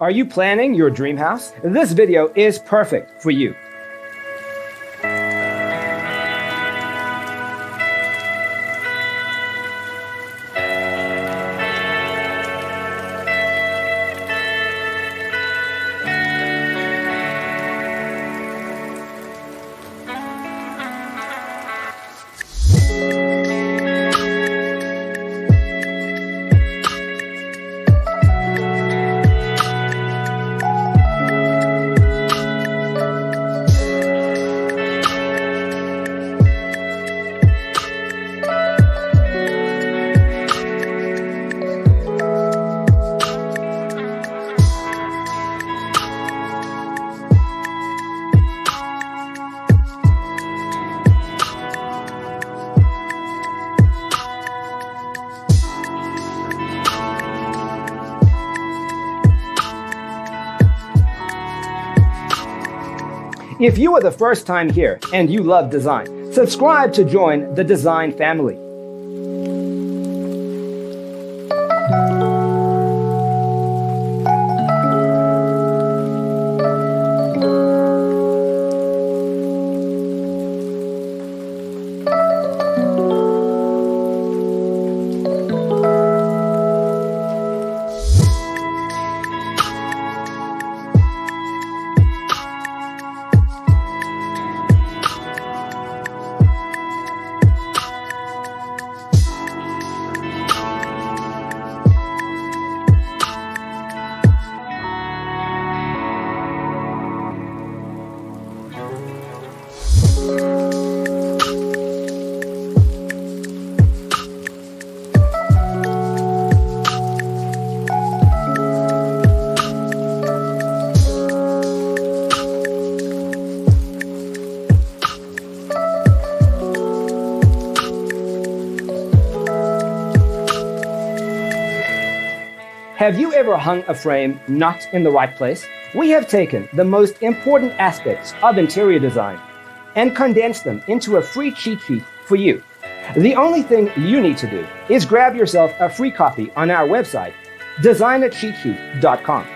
Are you planning your dream house? This video is perfect for you. If you are the first time here and you love design, subscribe to join the design family. Have you ever hung a frame not in the right place? We have taken the most important aspects of interior design and condensed them into a free cheat sheet for you. The only thing you need to do is grab yourself a free copy on our website, designercheatsheet.com.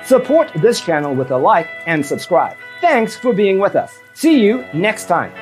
Support this channel with a like and subscribe. Thanks for being with us. See you next time.